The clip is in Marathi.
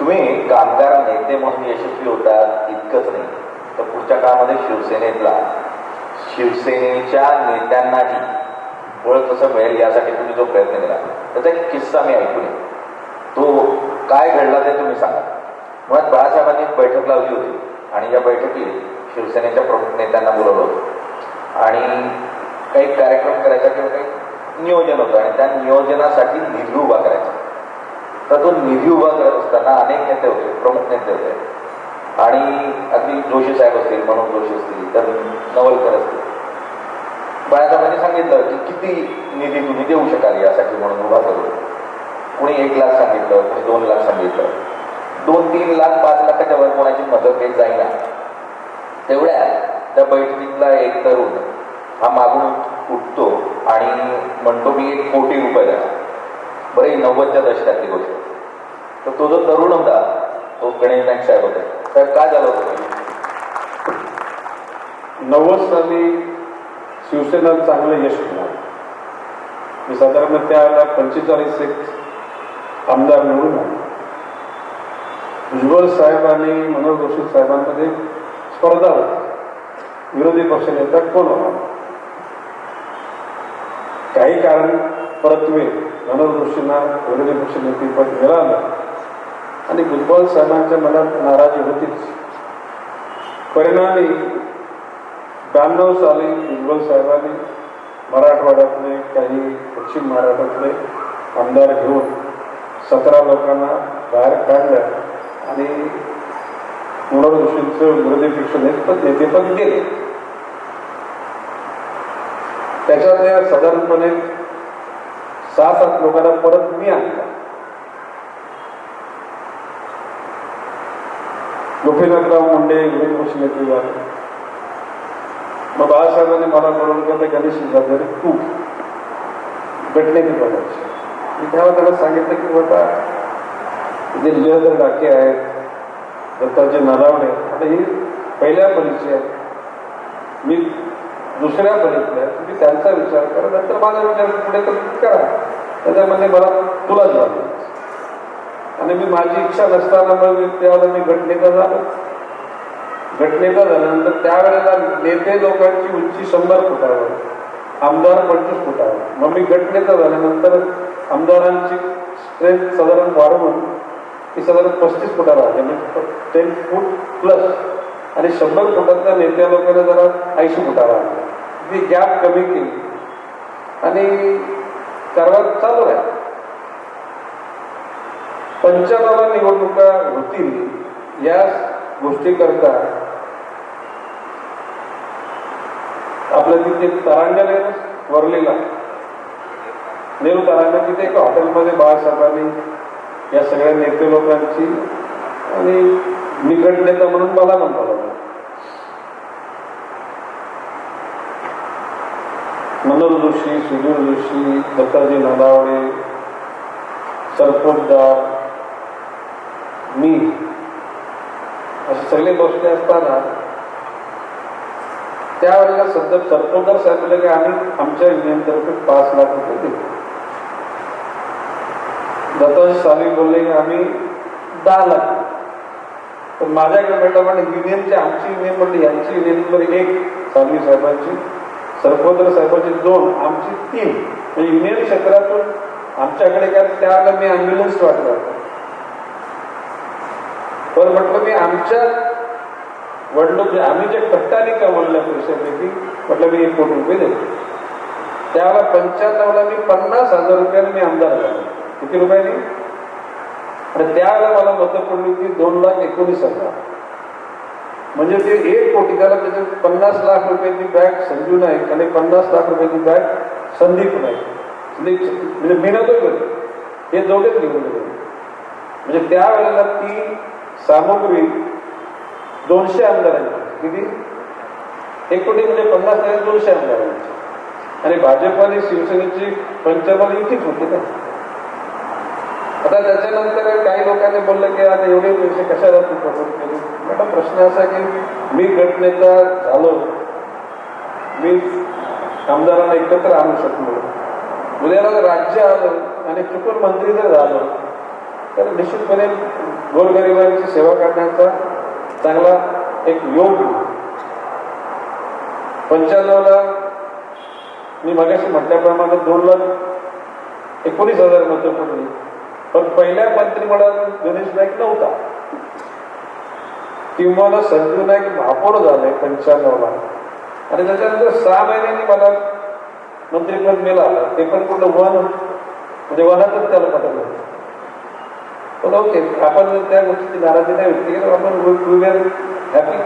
तुम्ही कामगार नेते म्हणून यशस्वी होतात इतकंच नाही तर पुढच्या काळामध्ये शिवसेनेच्या नेत्यांनाही ओळख कसं मिळेल यासाठी तुम्ही जो प्रयत्न केला त्याचा एक किस्सा मी ऐकून तो काय घडला ते तुम्ही सांगा. मुळात बाळासाहेबांनी एक बैठक लावली होती आणि या बैठकीत शिवसेनेच्या प्रमुख नेत्यांना बोलवलं होतं आणि काही कार्यक्रम करायचा किंवा काही नियोजन होतं आणि त्या नियोजनासाठी निधी उभा करायचा. तर तो निधी उभा करत असताना अनेक नेते होते, प्रमुख नेते होते आणि अगदी जोशी साहेब असतील, मनोज जोशी असतील, तर नवलकर असतील. बाळासाहेबांनी सांगितलं की किती निधी तुम्ही देऊ शकाल यासाठी म्हणून उभा करू. कोणी 1 लाख सांगितलं, कोणी 2 लाख सांगितलं. 2-3 लाख 5 लाखाच्या वर कोणाची मदत घेत जाईना. तेवढ्या त्या बैठकीतला एक तरुण हा मागून उठतो आणि म्हणतो मी 1 कोटी रुपये द्या. बरे 90च्या दशकातली गोष्ट. तर तो जो तरुण होता तो गणेश नाईक साहेब होते. साहेब काय झालं होतं? 90 साली शिवसेना चांगलं यश मिळालं. मी साधारण त्यावेळेला 45 एक आमदार निवडून आले. भुजबळ साहेब आणि मनोज जोशी साहेबांमध्ये स्पर्धा होती, विरोधी पक्षनेता कोण होणार. काही कारण परत्वे मनोज जोशींना विरोधी पक्षनेतेपद मिळालं आणि भुजबळ साहेबांच्या मनात नाराजी होतीच. परिणामी 92 साली भुजबळ साहेबांनी मराठवाड्यातले काही पश्चिम महाराष्ट्रातले आमदार घेऊन 17 लोकांना बाहेर काढलं आणि मनोज जोशींचं विरोधी पक्ष नेतेपद गेले. त्याच्यात साधारणपणे 6-7 लोकांना परत मी आणला. गोपीनाथराव मुंडे विरोधी पक्ष नेते झाले. मग बाळासाहेबांनी मला बोलवलं की गणेश जाधव तू गटनेते पदाचे. मी तेव्हा त्याला सांगितलं की बाबा जे लिहिलेले डाके आहेत, दत्ताजी नलावडे, आता ही पहिल्या परीचे आहेत, मी दुसऱ्या परीतल्या, तुम्ही त्यांचा विचार करा, नंतर माझा विचार पुढे करा. त्याच्यामध्ये मला तुला झालं आणि मी माझी इच्छा नसताना मग त्यावेळेला मी गटनेता झालो. गटनेता झाल्यानंतर त्यावेळेला नेते लोकांची उंची 100 फुटावर, आमदार 25 फुटावर. मग मी गटनेता झाल्यानंतर आमदारांची स्ट्रेंथ साधारण वाढवून ती साधारण 35 फुटावर आली, म्हणजे 10 फूट प्लस, आणि 100 फुटातल्या नेत्या लोकांना जरा 80 फुटावर आणलं. ती गॅप कमी केली आणि कारभार चालू आहे. 95 निवडणुका होतील या गोष्टी करता आपल्या तिथे तारांगण आहे वरलेला नेहरू तारांगण, तिथे एका हॉटेलमध्ये बाळासाहेबांनी या सगळ्या नेते लोकांची आणि निकट नेता म्हणून मला म्हणता मनोज जोशी, सुधीर जोशी, दत्ताजी नलावडे, सरपोतदार, मी असे सगळे बसले असताना त्यावेळेला सध्या सरपोतदार साहेब बोलले की आम्ही आमच्या युनियनतर्फे 5 लाख रुपये देतो. दत्ताजी साली बोलले की आम्ही 10 लाख. पण माझ्याकडे भेटला म्हणजे युनियनची, आमची युनियन म्हणजे यांची युनियन 1 सालवी साहेबांची, सरपोतदार साहेबांची 2, आमची 3. म्हणजे युनियन क्षेत्रातून आमच्याकडे काय त्यावेळेला मी ॲम्ब्युलन्स वाटला. पण म्हटलं मी आमच्या वडलों आम्ही जे कट्टाने कमवल्या पैशापैकी म्हटलं मी 1 कोटी रुपये देतो. त्यावेळेला 95ला मी 50,000 रुपयाने मी आमदार झालो. किती रुपयाने? आणि त्यावेळेला मला मतं पडली की 2,19,000. म्हणजे ते 1 कोटी, त्याला त्याचे 50 लाख रुपयाची बॅग संजू नाईक आणि 50 लाख रुपयाची बॅग संदीप नाईक, म्हणजे मी नव्हतो गेलो, हे दोघेच घेऊन गेले. म्हणजे त्यावेळेला ती सामुग्री 200 आमदारांची. किती? 1 कोटी म्हणजे 50 आणि 200 आमदारांची. आणि भाजप आणि शिवसेनेची 55 युतीच होती ना. आता त्याच्यानंतर काही लोकांनी बोललं की आता एवढे पैसे कशाला तू प्रपोज केले. आता प्रश्न असा की मी गटनेता झालो, मी आमदारांना एकत्र आणू शकलो, उद्याला राज्य आलं आणि चुकून मंत्री जर झालो तर निश्चितपणे गोरगरिबांची सेवा करण्याचा चांगला एक योग 95ला मी मगाशी म्हटल्याप्रमाणे 2,19,000 मतं पडली, पण पहिल्या मंत्रिमंडळात गणेश नाईक नव्हता. किंवा संजू नाईक महापौर झाले 95ला, आणि त्याच्यानंतर 6 महिन्यांनी मला मंत्रिपद मिळालं. ते पण कुठलं वन म्हणजे वनातच त्याला पटलं. पण ओके, आपण त्या गोष्टीची नाराजी नाही व्यक्त केली. आपण हॅपी